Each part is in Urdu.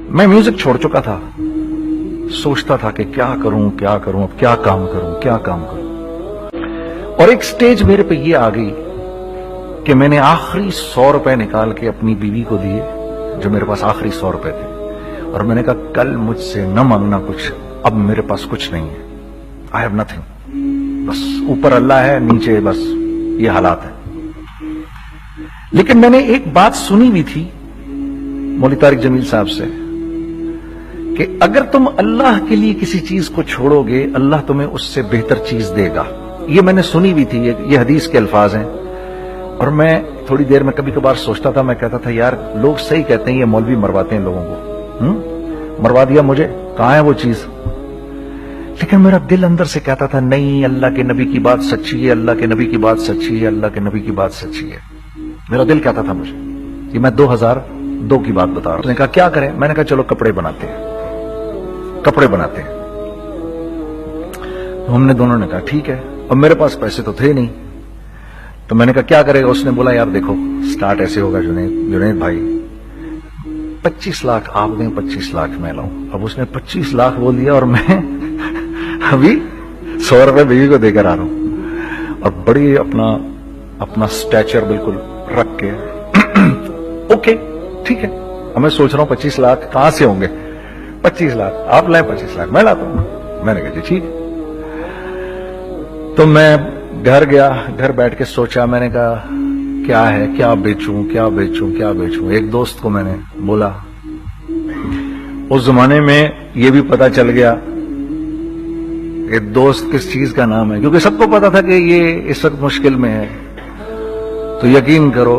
میں میوزک چھوڑ چکا تھا، سوچتا تھا کہ کیا کروں اب کیا کام کروں، اور ایک سٹیج میرے پہ یہ آ گئی کہ میں نے آخری 100 روپے نکال کے اپنی بیوی کو دیے، جو میرے پاس آخری 100 روپے تھے، اور میں نے کہا کل مجھ سے نہ مانگنا کچھ، اب میرے پاس کچھ نہیں ہے، آئی ہیو نتھنگ، بس اوپر اللہ ہے، نیچے بس یہ حالات ہے۔ لیکن میں نے ایک بات سنی بھی تھی مولوی طارق جمیل صاحب سے کہ اگر تم اللہ کے لیے کسی چیز کو چھوڑو گے، اللہ تمہیں اس سے بہتر چیز دے گا، یہ میں نے سنی بھی تھی، یہ حدیث کے الفاظ ہیں۔ اور میں تھوڑی دیر میں کبھی کبھار سوچتا تھا، میں کہتا تھا یار لوگ صحیح کہتے ہیں، یہ مولوی مرواتے ہیں لوگوں کو، مروا دیا مجھے، کہاں ہے وہ چیز؟ لیکن میرا دل اندر سے کہتا تھا نہیں، اللہ کے نبی کی بات سچی ہے، اللہ کے نبی کی بات سچی ہے، اللہ کے نبی کی بات سچی ہے، میرا دل کہتا تھا مجھے۔ یہ میں 2002 کی بات بتا رہا ہوں۔ اس نے کہا کیا کریں؟ میں نے کہا چلو کپڑے بناتے ہیں۔ ہم نے دونوں نے کہا ٹھیک ہے، اور میرے پاس پیسے تو تھے نہیں، تو میں نے کہا کیا کرے گا؟ اس نے بولا یار دیکھو سٹارٹ ایسے ہوگا جنید بھائی، 25 لاکھ آپ دیں، 25 لاکھ میں لاؤں۔ اب اس نے 25 لاکھ بول دیا، اور میں ابھی 100 روپے بیوی کو دے کر آ رہا ہوں، اور بڑی اپنا سٹیچر بالکل رکھ کے اوکے ٹھیک ہے۔ اب میں سوچ رہا ہوں 25 لاکھ کہاں سے ہوں گے؟ 25 لاکھ آپ لائیں، 25 لاکھ میں لاتا ہوں۔ میں نے کہا جی ٹھیک ہے۔ تو میں گھر گیا، گھر بیٹھ کے سوچا، میں نے کہا کیا ہے، کیا بیچوں۔ ایک دوست کو میں نے بولا، اس زمانے میں یہ بھی پتا چل گیا کہ دوست کس چیز کا نام ہے، کیونکہ سب کو پتا تھا کہ یہ اس وقت مشکل میں ہے۔ تو یقین کرو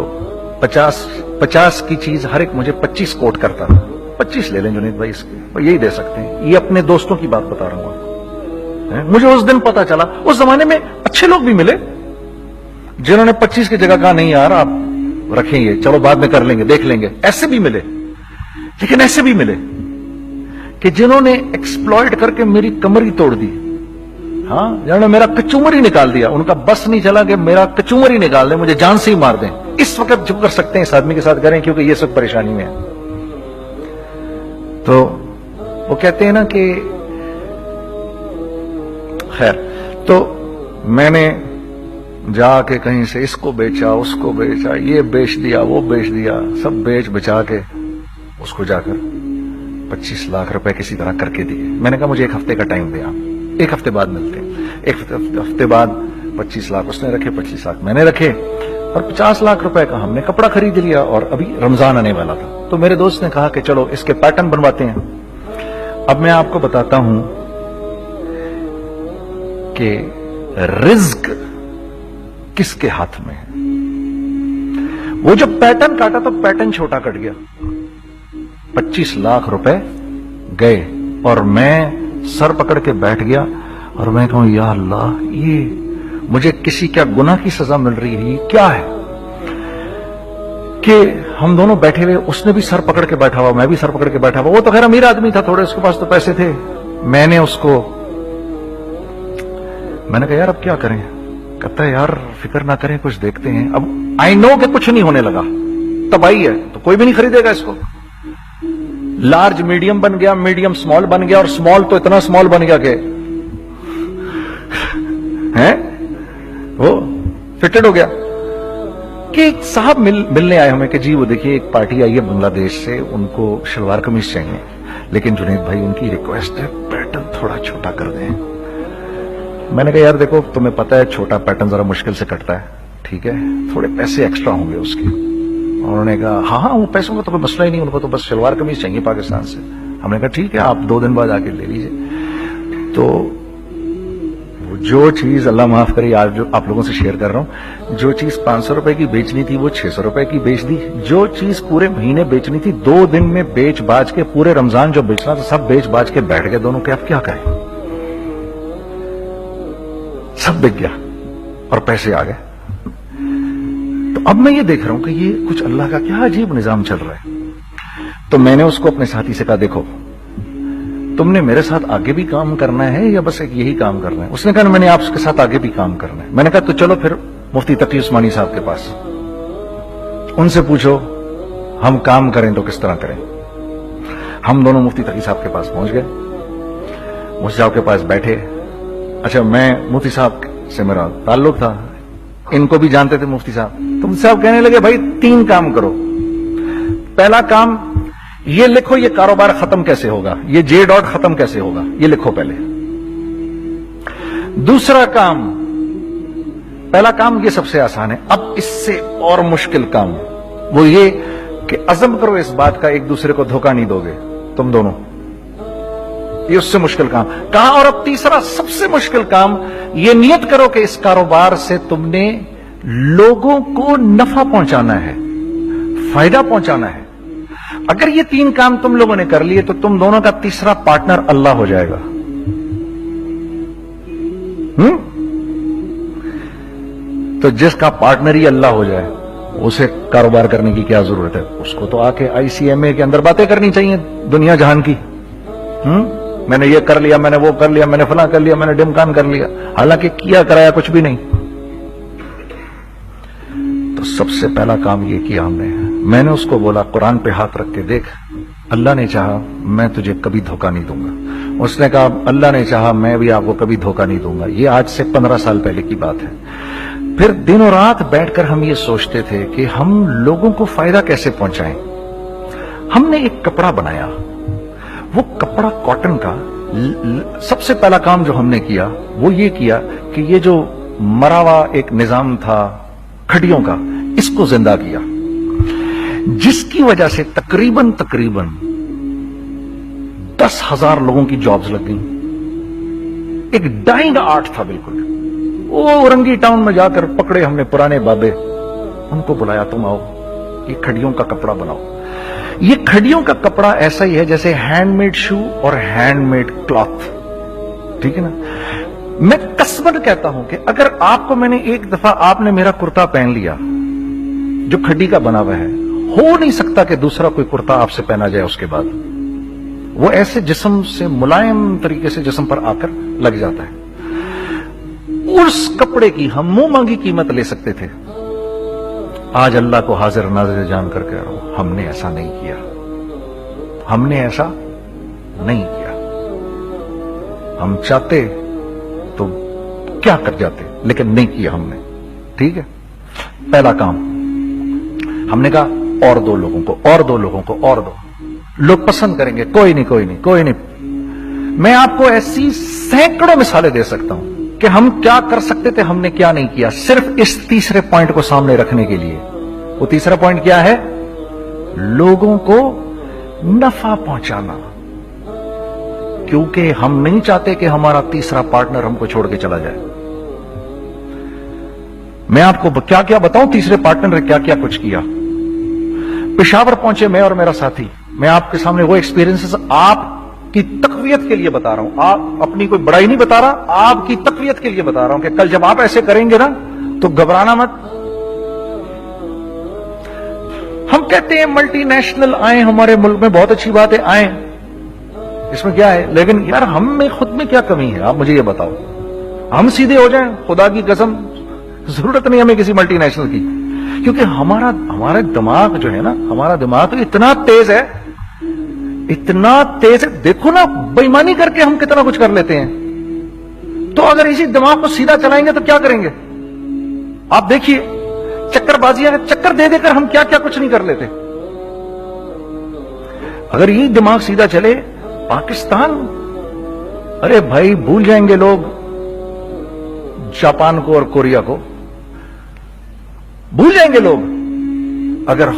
50 کی چیز ہر ایک مجھے 25 کوٹ کرتا تھا۔ 25 لے لیں جنید بھائی، اس کے یہی دے سکتے ہیں۔ یہ اپنے دوستوں کی بات بتا رہا ہوں۔ مجھے اس دن پتا چلا، اس زمانے میں اچھے لوگ بھی ملے جنہوں نے 25 کی جگہ کہا نہیں یار آپ رکھیں گے، چلو بعد میں کر لیں گے، دیکھ لیں گے، ایسے بھی ملے۔ لیکن ایسے بھی ملے کہ جنہوں نے ایکسپلائٹ کر کے میری کمر ہی توڑ دی، ہاں، جنہوں نے میرا کچومر ہی نکال دیا۔ ان کا بس نہیں چلا کہ میرا کچومر ہی نکال دیں، مجھے جان سے ہی مار دیں۔ اس وقت جو کر سکتے ہیں اس آدمی کے ساتھ کریں، کیونکہ یہ سب پریشانی میں ہے۔ تو وہ کہتے ہیں نا کہ خیر، تو میں نے جا کے کہیں سے اس کو بیچا، اس کو بیچا، یہ بیچ دیا، وہ بیچ دیا، سب بیچ بچا کے اس کو جا کر 25 لاکھ روپے کسی طرح کر کے دیے۔ میں نے کہا مجھے 1 ہفتے کا ٹائم دیا، 1 ہفتے بعد ملتے ہیں۔ 1 ہفتے بعد 25 لاکھ اس نے رکھے، 25 لاکھ میں نے رکھے، اور 50 لاکھ روپے کا ہم نے کپڑا خرید لیا، اور ابھی رمضان آنے والا تھا۔ تو میرے دوست نے کہا کہ چلو اس کے پیٹرن بنواتے ہیں۔ اب میں آپ کو بتاتا ہوں کہ رزق کس کے ہاتھ میں ہے۔ وہ جب پیٹرن کاٹا تو پیٹرن چھوٹا کٹ گیا، 25 لاکھ روپے گئے، اور میں سر پکڑ کے بیٹھ گیا، اور میں کہوں یا اللہ، یہ مجھے کسی کیا گناہ کی سزا مل رہی ہے، یہ کیا ہے کہ ہم دونوں بیٹھے ہوئے، اس نے بھی سر پکڑ کے بیٹھا ہوا، میں بھی سر پکڑ کے بیٹھا ہوا۔ وہ تو خیر امیر آدمی تھا تھوڑے، اس کے پاس تو پیسے تھے۔ میں نے کہا یار اب کیا کریں؟ کہتا ہے یار فکر نہ کریں، کچھ دیکھتے ہیں۔ اب آئی نو کہ کچھ نہیں ہونے لگا، تباہی ہے، تو کوئی بھی نہیں خریدے گا اس کو۔ لارج میڈیم بن گیا، میڈیم سمال بن گیا، اور سمال تو اتنا سمال بن گیا کہ وہ فٹڈ ہو گیا۔ کہ ایک صاحب ملنے آئے ہمیں کہ جی وہ دیکھیے ایک پارٹی آئی ہے بنگلہ دیش سے، ان کو شلوار قمیص چاہیے، لیکن جنید بھائی ان کی ریکویسٹ ہے پیٹرن تھوڑا چھوٹا کر دیں۔ میں نے کہا یار دیکھو تمہیں پتا ہے چھوٹا پیٹرن ذرا مشکل سے کٹتا ہے، ٹھیک ہے، تھوڑے پیسے ایکسٹرا ہوں گے اس کے۔ انہوں نے کہا ہاں وہ پیسوں کا تو کوئی مسئلہ ہی نہیں، ان کو تو بس شلوار قمیص چاہیے پاکستان سے۔ ہم نے کہا ٹھیک ہے آپ 2 دن بعد آ کے لے لیجیے۔ تو جو چیز اللہ معاف کرے، آج جو آپ لوگوں سے شیئر کر رہا ہوں، جو چیز 500 روپے کی بیچنی تھی وہ 600 روپے کی بیچ دی، جو چیز پورے مہینے بیچنی تھی 2 دن میں بیچ باج کے، پورے رمضان جو بیچنا تھا سب بیچ باج کے بیٹھ گئے دونوں کے۔ اب کیا کریں؟ سب بک گیا اور پیسے آ گئے۔ تو اب میں یہ دیکھ رہا ہوں کہ یہ کچھ اللہ کا کیا عجیب نظام چل رہا ہے۔ تو میں نے اس کو اپنے ساتھی سے کہا دیکھو تم نے میرے ساتھ آگے بھی کام کرنا ہے یا بس ایک یہی کام کرنا ہے؟ اس نے کہا میں نے آپ کے ساتھ آگے بھی کام کرنا ہے۔ میں نے کہا تو چلو پھر مفتی تقی عثمانی صاحب کے پاس، ان سے پوچھو ہم کام کریں تو کس طرح کریں۔ ہم دونوں مفتی تقی صاحب کے پاس پہنچ گئے. مفتی صاحب کے پاس بیٹھے. اچھا میں مفتی صاحب سے میرا تعلق تھا, ان کو بھی جانتے تھے مفتی صاحب. تو مفتی صاحب کہنے لگے بھائی 3 کام کرو. پہلا کام یہ لکھو یہ کاروبار ختم کیسے ہوگا, یہ جے ڈاٹ ختم کیسے ہوگا, یہ لکھو پہلے. دوسرا کام, پہلا کام یہ سب سے آسان ہے, اب اس سے اور مشکل کام وہ یہ کہ عزم کرو اس بات کا ایک دوسرے کو دھوکہ نہیں دو گے تم دونوں, یہ اس سے مشکل کام کہا. اور اب تیسرا سب سے مشکل کام, یہ نیت کرو کہ اس کاروبار سے تم نے لوگوں کو نفع پہنچانا ہے, فائدہ پہنچانا ہے. اگر یہ 3 کام تم لوگوں نے کر لیے تو تم دونوں کا تیسرا پارٹنر اللہ ہو جائے گا. تو جس کا پارٹنر ہی اللہ ہو جائے اسے کاروبار کرنے کی کیا ضرورت ہے؟ اس کو تو آ کے ICMA کے اندر باتیں کرنی چاہیے دنیا جہان کی. میں نے یہ کر لیا, میں نے وہ کر لیا, میں نے فلاں کر لیا, میں نے ڈمکان کر لیا, حالانکہ کیا کرایا کچھ بھی نہیں. تو سب سے پہلا کام یہ کیا ہم نے, میں نے اس کو بولا قرآن پہ ہاتھ رکھ کے دیکھ, اللہ نے چاہا میں تجھے کبھی دھوکہ نہیں دوں گا. اس نے کہا اللہ نے چاہا میں بھی آپ کو کبھی دھوکہ نہیں دوں گا. یہ آج سے 15 سال پہلے کی بات ہے. پھر دن اور رات بیٹھ کر ہم یہ سوچتے تھے کہ ہم لوگوں کو فائدہ کیسے پہنچائیں. ہم نے ایک کپڑا بنایا, وہ کپڑا کاٹن کا. سب سے پہلا کام جو ہم نے کیا وہ یہ کیا کہ یہ جو مرا ہوا ایک نظام تھا کھڑیوں کا, اس کو زندہ کیا, جس کی وجہ سے تقریباً 10,000 لوگوں کی جابز لگ گئیں. ایک ڈائنگ آرٹ تھا بالکل. وہ اورنگی ٹاؤن میں جا کر پکڑے ہم نے پرانے بابے, ان کو بلایا تم آؤ یہ کھڑیوں کا کپڑا بناؤ. یہ کھڑیوں کا کپڑا ایسا ہی ہے جیسے ہینڈ میڈ شو اور ہینڈ میڈ کلاتھ, ٹھیک ہے نا. میں قسمن کہتا ہوں کہ اگر آپ کو میں نے ایک دفعہ آپ نے میرا کرتا پہن لیا جو کھڈی کا بنا ہوا ہے, ہو نہیں سکتا کہ دوسرا کوئی کرتا آپ سے پہنا جائے اس کے بعد. وہ ایسے جسم سے ملائم طریقے سے جسم پر آ کر لگ جاتا ہے. اس کپڑے کی ہم منہ مانگی قیمت لے سکتے تھے. آج اللہ کو حاضر ناظر جان کر کہہ رہا ہوں, ہم نے ایسا نہیں کیا. ہم نے ایسا نہیں کیا. ہم چاہتے تو کیا کر جاتے, لیکن نہیں کیا ہم نے. ٹھیک ہے, پہلا کام ہم نے کہا اور 2 لوگوں کو, اور 2 لوگوں کو, اور 2 لوگ پسند کریں گے. کوئی نہیں کوئی نہیں کوئی نہیں. میں آپ کو ایسی سینکڑوں مثالیں دے سکتا ہوں کہ ہم کیا کر سکتے تھے, ہم نے کیا نہیں کیا, صرف اس تیسرے پوائنٹ کو سامنے رکھنے کے لیے. وہ تیسرا پوائنٹ کیا ہے؟ لوگوں کو نفع پہنچانا. کیونکہ ہم نہیں چاہتے کہ ہمارا تیسرا پارٹنر ہم کو چھوڑ کے چلا جائے. میں آپ کو کیا کیا بتاؤں, تیسرے پارٹنر نے کیا کیا کچھ کیا. پشاور پہنچے میں اور میرا ساتھی. میں آپ کے سامنے وہ ایکسپیرینسز آپ کی تقویت کے لیے بتا رہا ہوں, آپ اپنی کوئی بڑائی نہیں بتا رہا, آپ کی تقویت کے لیے بتا رہا ہوں کہ کل جب آپ ایسے کریں گے نا تو گھبرانا مت. ہم کہتے ہیں ملٹی نیشنل آئیں ہمارے ملک میں, بہت اچھی بات ہے, آئیں, اس میں کیا ہے, لیکن یار ہم میں خود میں کیا کمی ہے, آپ مجھے یہ بتاؤ. ہم سیدھے ہو جائیں, خدا کی قسم ضرورت نہیں ہمیں کسی ملٹی نیشنل کی. کیونکہ ہمارا دماغ جو ہے نا, ہمارا دماغ اتنا تیز ہے, اتنا تیز ہے. دیکھو نا بےایمانی کر کے ہم کتنا کچھ کر لیتے ہیں. تو اگر اسی دماغ کو سیدھا چلائیں گے تو کیا کریں گے آپ دیکھیے. چکر بازیاں, چکر دے دے کر ہم کیا کیا کچھ نہیں کر لیتے. اگر یہ دماغ سیدھا چلے, پاکستان, ارے بھائی بھول جائیں گے لوگ جاپان کو اور کوریا کو, بھول جائیں گے لوگ. اگر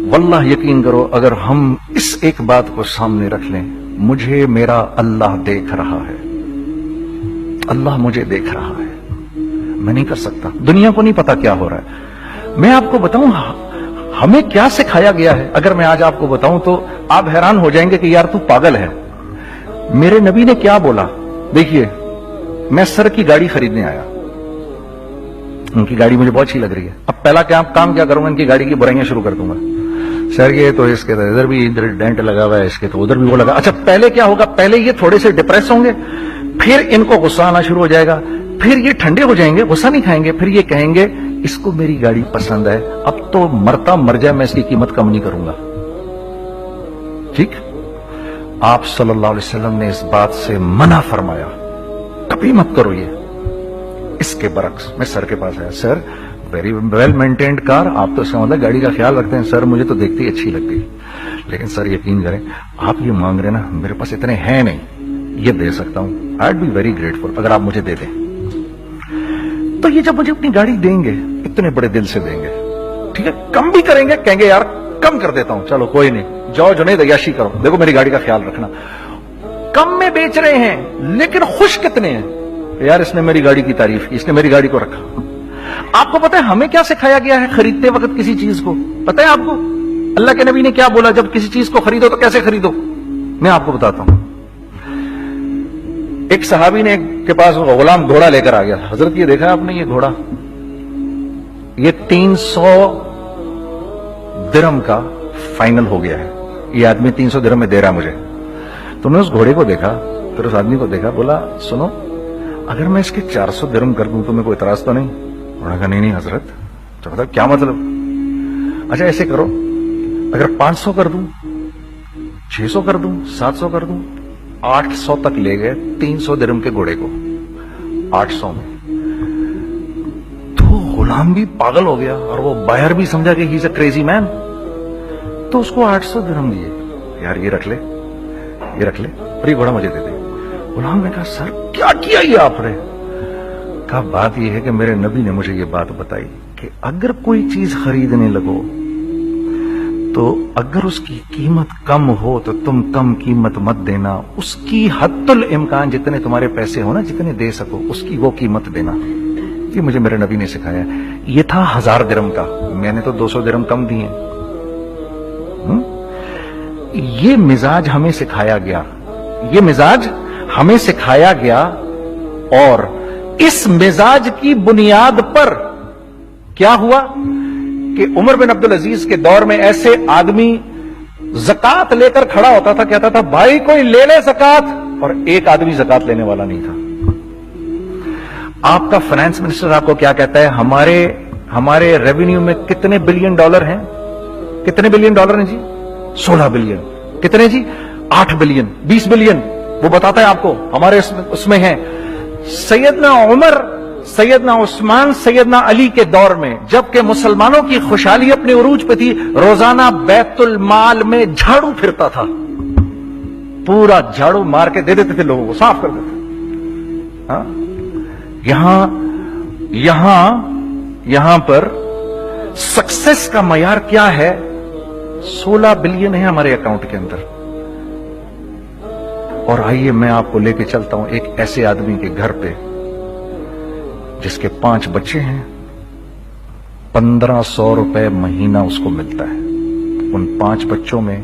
واللہ یقین کرو, اگر ہم اس ایک بات کو سامنے رکھ لیں, مجھے میرا اللہ دیکھ رہا ہے, اللہ مجھے دیکھ رہا ہے, میں نہیں کر سکتا. دنیا کو نہیں پتا کیا ہو رہا ہے. میں آپ کو بتاؤں ہمیں کیا سکھایا گیا ہے, اگر میں آج آپ کو بتاؤں تو آپ حیران ہو جائیں گے کہ یار تو پاگل ہے. میرے نبی نے کیا بولا, دیکھیے میں سر کی گاڑی خریدنے آیا, ان کی گاڑی مجھے بہت اچھی لگ رہی ہے. اب پہلا کام کیا کروں گا, ان کی گاڑی کی برائیاں شروع کر دوں گا. سر یہ تو اس کے تو ادھر بھی ڈینٹ لگا ہوا ہے, اس کے تو ادھر بھی وہ لگا. اچھا پہلے کیا ہوگا, پہلے یہ تھوڑے سے ڈپریس ہوں گے, پھر ان کو غصہ آنا شروع ہو جائے گا, پھر یہ ٹھنڈے ہو جائیں گے, غصہ نہیں کھائیں گے, پھر یہ کہیں گے اس کو میری گاڑی پسند ہے, اب تو مرتا مر جائے میں اس کی قیمت کم نہیں کروں گا. ٹھیک, آپ صلی اللہ علیہ وسلم نے اس بات سے منع فرمایا, کبھی مت کرو یہ. اس کے برعکس میں سر کے پاس آیا, سر ویری ویل مینٹینڈ کار, آپ تو اس کا مطلب گاڑی کا خیال رکھتے ہیں. سر مجھے تو دیکھتی اچھی لگ گئی, لیکن سر یقین کریں آپ یہ مانگ رہے نا, میرے پاس اتنے ہیں نہیں, یہ دے سکتا ہوں. I would be very grateful اگر آپ مجھے دے دیں. تو یہ جب مجھے اپنی گاڑی دیں گے اتنے بڑے دل سے دیں گے, ٹھیک ہے, کم بھی کریں گے, کہیں گے یار کم کر دیتا ہوں, چلو کوئی نہیں, جاؤ جنید عیاشی کرو, دیکھو میری گاڑی کا خیال رکھنا. کم میں بیچ رہے ہیں لیکن خوش کتنے ہیں, یار اس نے میری گاڑی کی تعریف کی, اس نے میری گاڑی کو رکھا. آپ کو پتا ہے ہمیں کیا سکھایا گیا ہے خریدتے وقت کسی چیز کو؟ پتا ہے آپ کو اللہ کے نبی نے کیا بولا جب کسی چیز کو خریدو تو کیسے خریدو؟ میں آپ کو بتاتا ہوں. ایک صحابی نے کے پاس غلام گھوڑا لے کر آ گیا. حضرت یہ دیکھا آپ نے, یہ گھوڑا یہ 300 درہم کا فائنل ہو گیا ہے, یہ آدمی 300 درہم میں دے رہا مجھے. تو نے اس گھوڑے کو دیکھا, پھر اس آدمی کو دیکھا, بولا سنو اگر میں اس کے 400 درہم کر دوں تو میرے کو اعتراض تو نہیں؟ انہوں نے کہا نہیں حضرت. تو بتا کیا مطلب؟ اچھا ایسے کرو, اگر 500 کر دوں, 600 کر دوں, 700 کر دوں. 800 تک لے گئے 300 درہم کے گھوڑے کو, 800 میں. تو غلام بھی پاگل ہو گیا اور وہ بائر بھی سمجھا کہ ہی از اے کریزی مین. تو اس کو 800 درہم دیے, یار یہ رکھ لے, یہ رکھ لے, اور یہ گھوڑا مجھے دے دے. غلام نے کہا سر کیا کیا یہ آپ نے؟ کہا بات یہ ہے کہ میرے نبی نے مجھے یہ بات بتائی کہ اگر کوئی چیز خریدنے لگو تو اگر اس کی قیمت کم ہو تو تم کم قیمت مت دینا, اس کی حد الامکان جتنے تمہارے پیسے ہو نا, جتنے دے سکو اس کی وہ قیمت دینا. یہ مجھے میرے نبی نے سکھایا. یہ تھا 1000 درہم کا, میں نے تو 200 درہم کم دیے. یہ مزاج ہمیں سکھایا گیا, یہ مزاج ہمیں سکھایا گیا, اور اس مزاج کی بنیاد پر کیا ہوا کہ عمر بن عبدالعزیز کے دور میں ایسے آدمی زکات لے کر کھڑا ہوتا تھا, کہتا تھا بھائی کوئی لے لے زکات, اور ایک آدمی زکات لینے والا نہیں تھا. آپ کا فائنانس منسٹر آپ کو کیا کہتا ہے, ہمارے ریونیو میں کتنے بلین ڈالر ہیں؟ کتنے بلین ڈالر ہیں جی؟ 16 بلین. کتنے جی؟ 8 بلین, 20 بلین. وہ بتاتا ہے آپ کو ہمارے اس میں ہیں. سیدنا عمر, سیدنا عثمان, سیدنا علی کے دور میں جبکہ مسلمانوں کی خوشحالی اپنے عروج پہ تھی, روزانہ بیت المال میں جھاڑو پھرتا تھا, پورا جھاڑو مار کے دے دیتے تھے لوگوں کو, صاف کر دیتے. یہاں پر سکسیس کا معیار کیا ہے؟ 16 بلین ہے ہمارے اکاؤنٹ کے اندر. اور آئیے میں آپ کو لے کے چلتا ہوں ایک ایسے آدمی کے گھر پہ جس کے 5 بچے ہیں, 1500 روپے مہینہ اس کو ملتا ہے. ان 5 بچوں میں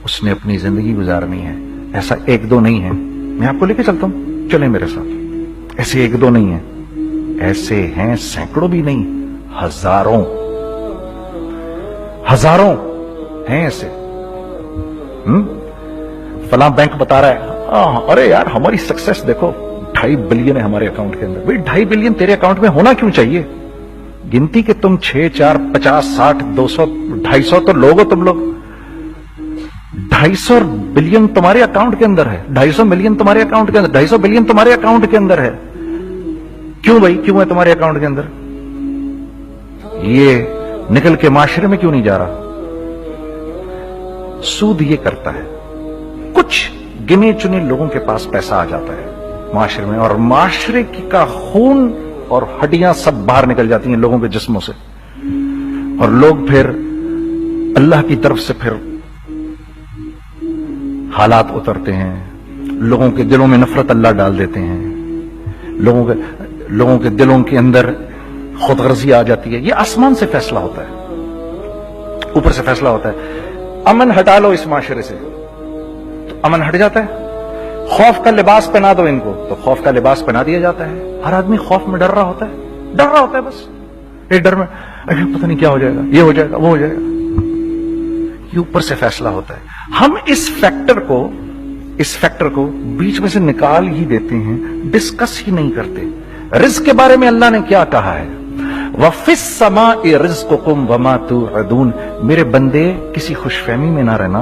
اس نے اپنی زندگی گزارنی ہے. ایسا 1-2 نہیں ہے, میں آپ کو لے کے چلتا ہوں, چلیں میرے ساتھ. ایسے 1-2 نہیں ہیں, ایسے ہیں سینکڑوں بھی نہیں, ہزاروں ہیں ایسے. فلاں بینک بتا رہا ہے ارے یار ہماری سکسیس دیکھو 2.5 بلین ہے ہمارے اکاؤنٹ کے اندر. بھائی 2.5 بلین تیرے اکاؤنٹ میں ہونا کیوں چاہیے؟ گنتی کہ تم 6, 4, 50, 60, 200, 250 تو لوگ ہو تم لوگ. 250 بلین تمہارے اکاؤنٹ کے اندر ہے, 250 ملین تمہارے اکاؤنٹ کے اندر, 250 بلین تمہارے اکاؤنٹ کے اندر ہے. کیوں بھائی, کیوں ہے تمہارے اکاؤنٹ کے اندر؟ یہ نکل کے معاشرے میں کیوں نہیں جا رہا؟ سود یہ کرتا ہے, کچھ گنے چنے لوگوں کے پاس پیسہ آ جاتا ہے معاشرے میں, اور معاشرے کا خون اور ہڈیاں سب باہر نکل جاتی ہیں لوگوں کے جسموں سے, اور لوگ پھر اللہ کی طرف سے پھر حالات اترتے ہیں, لوگوں کے دلوں میں نفرت اللہ ڈال دیتے ہیں, لوگوں کے دلوں کے اندر خود غرضی آ جاتی ہے. یہ آسمان سے فیصلہ ہوتا ہے, اوپر سے فیصلہ ہوتا ہے. امن ہٹا لو اس معاشرے سے تو امن ہٹ جاتا ہے. خوف کا لباس پہنا دو ان کو تو خوف کا لباس پہنا دیا جاتا ہے. ہر آدمی خوف میں ڈر رہا ہوتا ہے, بس ایک ڈر میں پتہ نہیں کیا ہو جائے گا, یہ ہو جائے گا, وہ ہو جائے گا. یہ اوپر سے فیصلہ ہوتا ہے. ہم اس فیکٹر کو بیچ میں سے نکال ہی دیتے ہیں, ڈسکس ہی نہیں کرتے. رزق کے بارے میں اللہ نے کیا کہا ہے؟ وَفِي السَّمَاءِ رِزْقُكُمْ وَمَا تُوعَدُونَ. میرے بندے کسی خوش فہمی میں نہ رہنا.